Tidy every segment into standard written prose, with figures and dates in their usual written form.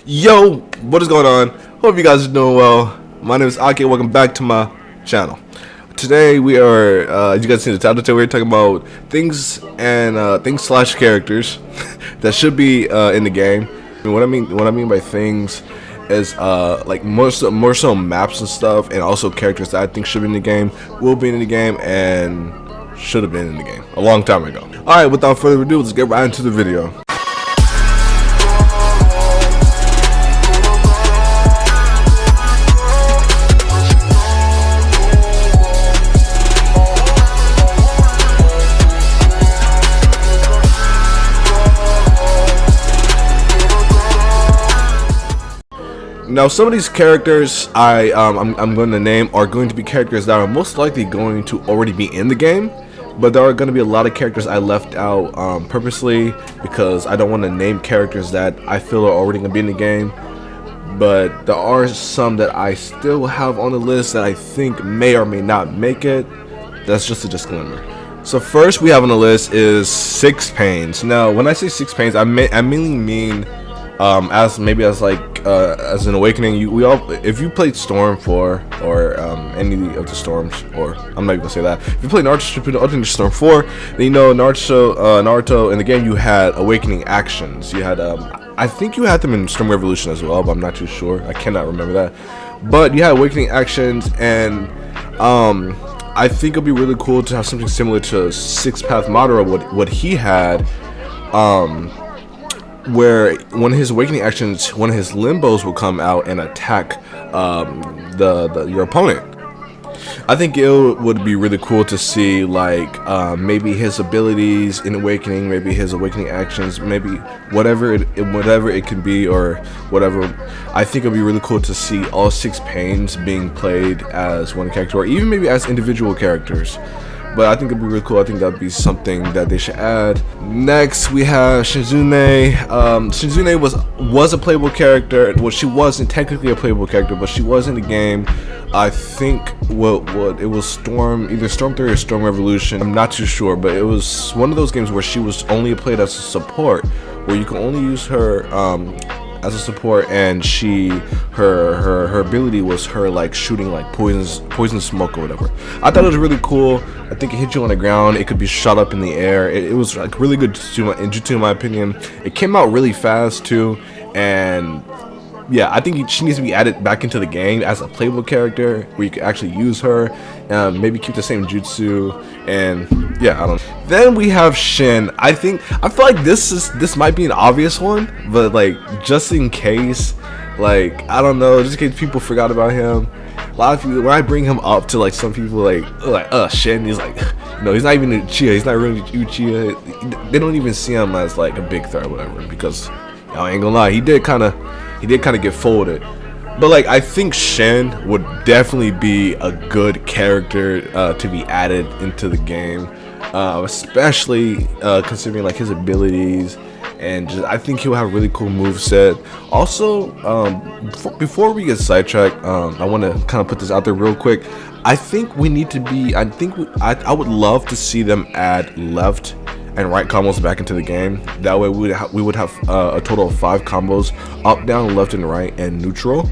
Yo, what is going on? Hope you guys are doing well. My name is Aki. Welcome back to my channel. Today we are, as you guys see the title, today we're talking about things and things slash characters that should be in the game. And what I mean by things is like more so maps and stuff, and also characters that I think should be in the game, will be in the game, and should have been in the game a long time ago. All right, without further ado, let's get right into the video. Now, some of these characters I'm going to name are going to be characters that are most likely going to already be in the game, but there are going to be a lot of characters I left out purposely because I don't want to name characters that I feel are already going to be in the game. But there are some that I still have on the list that I think may or may not make it. That's just a disclaimer. So first we have on the list is Six Pains. Now, when I say Six Pains, I mainly mean as an awakening. We all, if you played Storm 4 or any of the Storms, or I'm not even gonna say that, if you played Naruto Storm 4, then you know Naruto in the game you had awakening actions. You had I think you had them in Storm Revolution as well, but I'm not too sure. I cannot remember that. But you had awakening actions, and I think it'd be really cool to have something similar to Six Path Madara, what he had, where one of his awakening actions, one of his limbos will come out and attack your opponent. I think it would be really cool to see, like, maybe his abilities in awakening, maybe his awakening actions, maybe whatever it can be, or whatever. I think it'd be really cool to see all Six Pains being played as one character, or even maybe as individual characters. But I think it'd be really cool. I think that'd be something that they should add. Next, we have Shizune. Shizune was a playable character. Well, she wasn't technically a playable character, but she was in the game. I think it was either Storm 3 or Storm Revolution. I'm not too sure, but it was one of those games where she was only played as a support, where you can only use her as a support, and her ability was her like shooting like poison smoke or whatever. I thought it was really cool. I think it hit you on the ground. It could be shot up in the air. It was like really good jutsu in my opinion. It came out really fast too, and yeah, I think she needs to be added back into the game as a playable character where you can actually use her, maybe keep the same jutsu, and yeah, I don't know. Then we have Shin. I feel like this might be an obvious one, but like just in case, like I don't know, just in case people forgot about him. A lot of people, when I bring him up to like some people, like Shin, he's like, no, he's not even Uchiha. He's not really Uchiha. They don't even see him as like a big threat or whatever, because I ain't gonna lie, he did kind of get folded. But like I think Shin would definitely be a good character to be added into the game, especially considering like his abilities, and just I think he'll have a really cool moveset. Also, before we get sidetracked, I want to kind of put this out there real quick. I think we need to be. I would love to see them add left and right combos back into the game. That way we would have a total of 5 combos: up, down, left, and right, and neutral.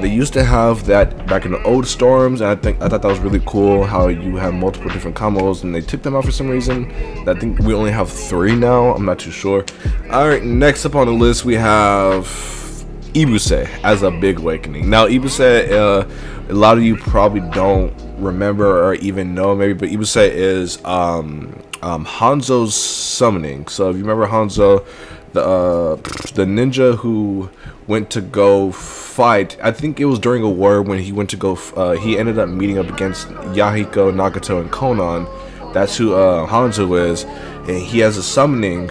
They used to have that back in the old Storms, and I thought that was really cool, how you have multiple different combos, and they took them out for some reason. I think we only have 3 now. I'm not too sure. All right, next up on the list we have Ibuse as a big awakening. Now Ibuse, a lot of you probably don't remember or even know maybe, but Ibuse is Hanzo's summoning. So if you remember Hanzo, the ninja who went to go fight, I think it was during a war when he went to go, he ended up meeting up against Yahiko, Nagato, and Konan. That's who Hanzo is, and he has a summoning.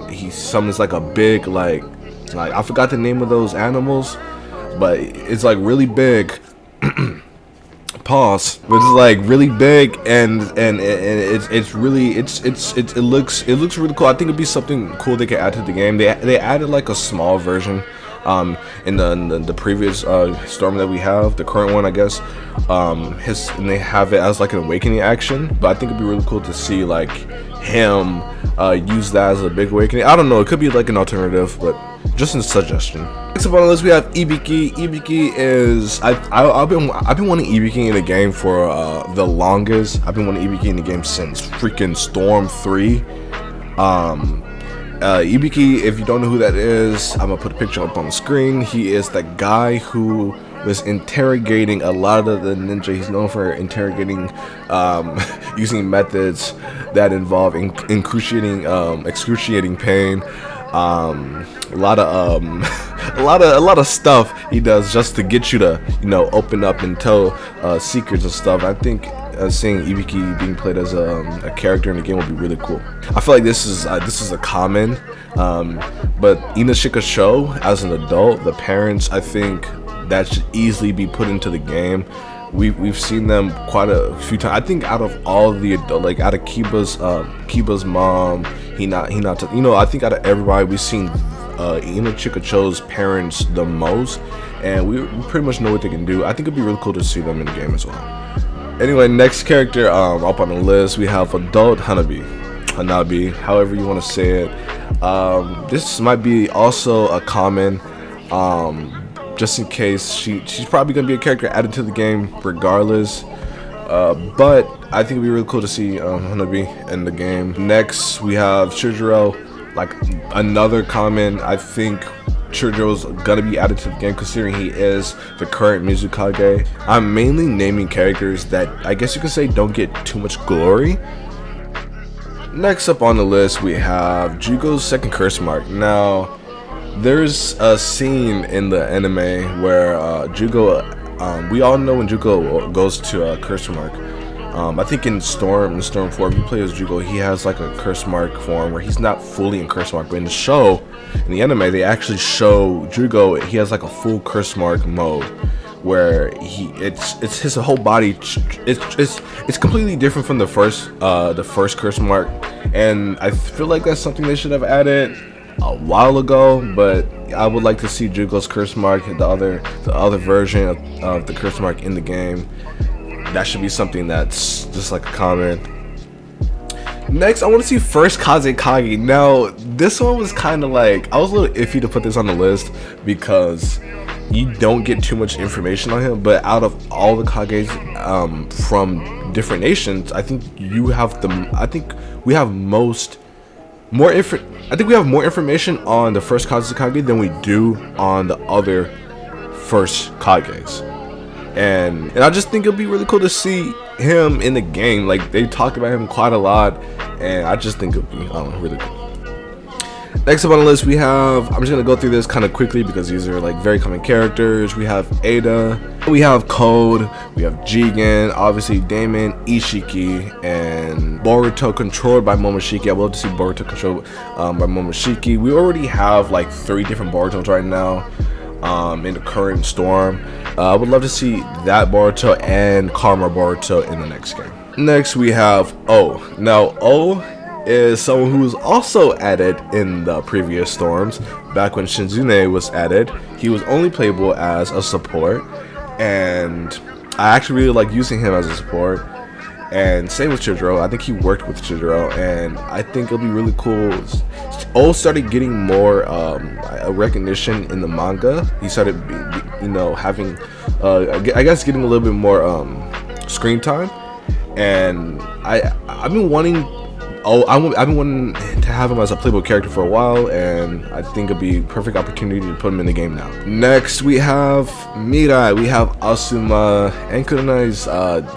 He summons like a big like I forgot the name of those animals, but it's like really big. Pause. But it's like really big, and it looks really cool. I think it'd be something cool they could add to the game. They added like a small version in the previous Storm that we have, the current one, I guess. And they have it as like an awakening action, but I think it'd be really cool to see like him use that as a big awakening. I don't know, it could be like an alternative, but just a suggestion. Next up on the list we have Ibiki. Ibiki is I've been wanting Ibiki in the game for the longest. I've been wanting Ibiki in the game since freaking Storm 3. Ibiki, if you don't know who that is, I'm gonna put a picture up on the screen. He is the guy who was interrogating a lot of the ninja. He's known for interrogating using methods that involve excruciating pain. A lot of stuff he does just to get you to, you know, open up and tell secrets and stuff. I think seeing Ibiki being played as a character in the game would be really cool. I feel like this is a common, but Inashika Show as an adult, the parents, I think that should easily be put into the game. We've seen them quite a few times. I think out of all the adult, like out of Kiba's mom, Hinata, you know, I think out of everybody we've seen Inashika Cho's parents the most, and we pretty much know what they can do. I think it'd be really cool to see them in the game as well. Anyway, next character up on the list we have adult Hanabi, however you want to say it. This might be also a common, just in case she's probably gonna be a character added to the game regardless. But I think it'd be really cool to see Hanabi in the game. Next we have Chujiro, like another common. I think Chujiro's gonna be added to the game considering he is the current Mizukage. I'm mainly naming characters that I guess you could say don't get too much glory. Next up on the list we have Jugo's second curse mark. Now there's a scene in the anime where Jugo, we all know when Jugo goes to a curse mark. I think in Storm 4, if you play as Jugo, he has like a curse mark form where he's not fully in curse mark, but in the show, in the anime, they actually show Jugo, he has like a full curse mark mode where it's his whole body, it's completely different from the first curse mark, and I feel like that's something they should have added a while ago. But I would like to see Jugo's curse mark, the other version of the curse mark in the game. That should be something that's just like a comment. Next, I want to see first Kazekage. Now, this one was kind of like, I was a little iffy to put this on the list because you don't get too much information on him. But out of all the Kages from different nations, I think you have I think we have more information on the first Kazekage than we do on the other first Kages. And I just think it'll be really cool to see him in the game. Like, they talked about him quite a lot, and I just think it'll be really cool. Next up on the list we have, I'm just gonna go through this kind of quickly because these are like very common characters. We have Ada, we have Code, we have Jigen, obviously Damon, Ishiki, and Boruto controlled by Momoshiki. I would love to see Boruto controlled by Momoshiki. We already have like 3 different Borutos right now in the current Storm. I would love to see that Boruto and Karma Boruto in the next game. Next we have O. Now O is someone who was also added in the previous Storms. Back when Shinzune was added, he was only playable as a support, and I actually really like using him as a support. And same with Chujiro. I think he worked with Chujiro, and I think it'll be really cool. O started getting more recognition in the manga. He started, having, I guess, getting a little bit more screen time. And I've been wanting to have him as a playable character for a while, and I think it'd be a perfect opportunity to put him in the game now. Next we have Mirai, we have Asuma, and Kurenai's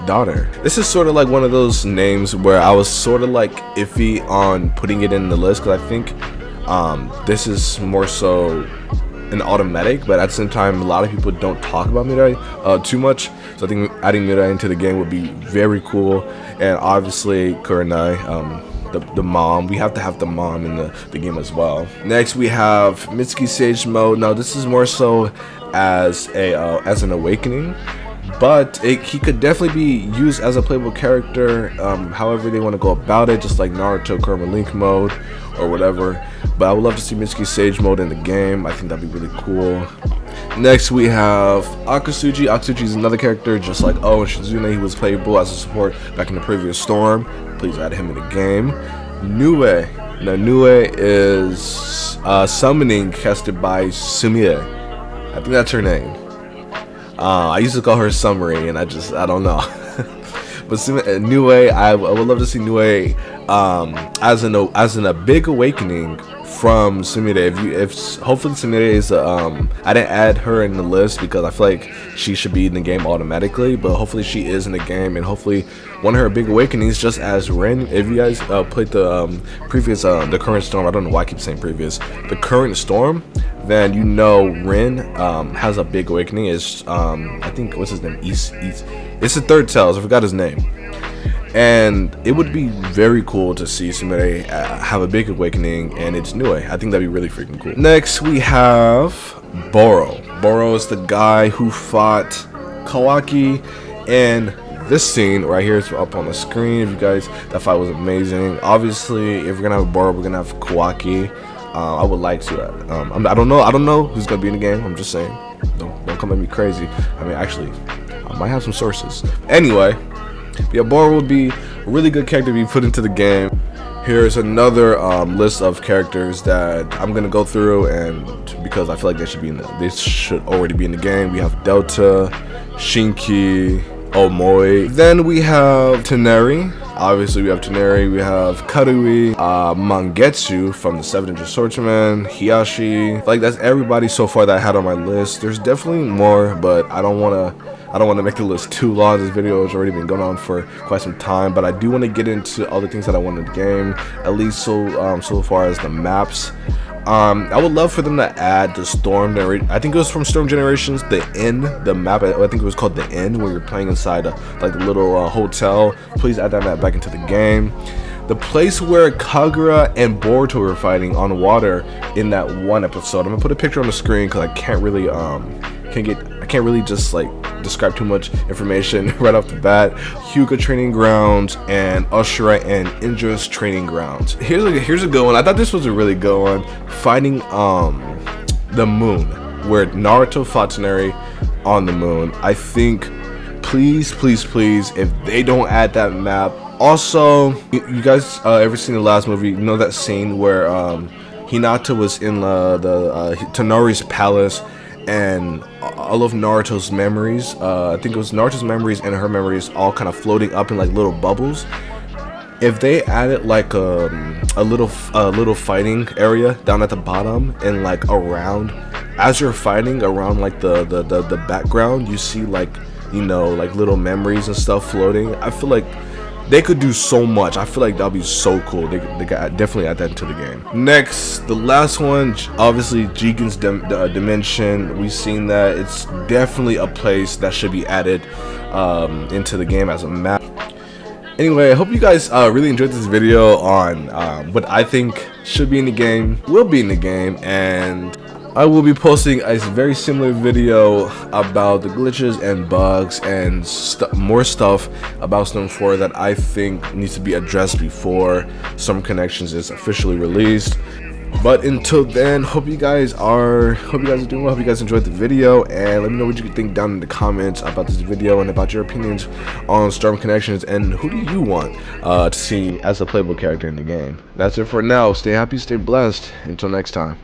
daughter. This is sort of like one of those names where I was sort of like iffy on putting it in the list because I think this is more so an automatic, but at the same time a lot of people don't talk about Mirai too much, so I think adding Mirai into the game would be very cool. And obviously Kurenai, the mom, we have to have the mom in the game as well. Next we have Mitsuki Sage Mode. Now this is more so as an awakening, but he could definitely be used as a playable character however they want to go about it, just like Naruto Kurama Link mode or whatever. But I would love to see Mitsuki Sage Mode in the game. I think that'd be really cool. Next we have Akatsuki. Akatsuki is another character just like and Shizune. He was playable as a support back in the previous Storm. Please add him in the game. Nue. Now, Nue is summoning casted by Sumie. I think that's her name. I used to call her Summary, and I don't know. But Nue, I would love to see Nue as in a big awakening from Sumire. If hopefully Sumire is I didn't add her in the list because I feel like she should be in the game automatically, but hopefully she is in the game, and hopefully one of her big awakenings, just as Rin. If you guys played the previous the current storm, I don't know why I keep saying previous, the current storm, then you know Rin has a big awakening. Is I think, what's his name, it's the third Tails, I forgot his name. And it would be very cool to see Sumire have a big awakening, and it's Nue. I think that'd be really freaking cool. Next we have Boro. Boro is the guy who fought Kawaki, and this scene right here is up on the screen. If you guys, that fight was amazing. Obviously, if we're gonna have Boro, we're gonna have Kawaki. I would like to. I don't know who's gonna be in the game. I'm just saying. Don't come at me crazy. I mean, actually, I might have some sources. Anyway. Yeah, Boro would be a really good character to be put into the game. Here's another list of characters that I'm gonna go through, and because I feel like they should already be in the game. We have Delta, Shinki, Omoi. Then we have Teneri. Obviously, we have Teneri. We have Karui, Mangetsu from the 7 Ninja Swordsman, Hiyashi. Like, that's everybody so far that I had on my list. There's definitely more, but I don't want to make the list too long. This video has already been going on for quite some time, but I do want to get into other things that I want in the game, at least so far as the maps. I would love for them to add the Storm. I think it was from Storm Generations, the Inn, the map. I think it was called the Inn, where you're playing inside like a little hotel. Please add that map back into the game. The place where Kagura and Boruto were fighting on water in that one episode. I'm gonna put a picture on the screen because I can't really just like describe too much information right off the bat. Hyuga training grounds and Ashura and Indra's training grounds. Here's a good one. I thought this was a really good one. Fighting the moon, where Naruto fought Teneri on the moon. I think, please, if they don't add that map. Also, you guys ever seen the last movie? You know that scene where Hinata was in the Tonori's palace, and all of Naruto's memories, I think it was Naruto's memories and her memories, all kind of floating up in like little bubbles. If they added like a little fighting area down at the bottom, and like around, as you're fighting around, like the background, you see like, you know, like little memories and stuff floating. I feel like they could do so much. I feel like that'll be so cool. They could definitely add that into the game. Next, the last one, obviously Jigen's Dimension. We've seen that. It's definitely a place that should be added into the game as a map. Anyway, I hope you guys really enjoyed this video on what I think should be in the game, will be in the game, and I will be posting a very similar video about the glitches and bugs and more stuff about Storm 4 that I think needs to be addressed before Storm Connections is officially released. But until then, hope you guys are doing well. Hope you guys enjoyed the video, and let me know what you think down in the comments about this video and about your opinions on Storm Connections, and who do you want to see as a playable character in the game. That's it for now. Stay happy, stay blessed. Until next time.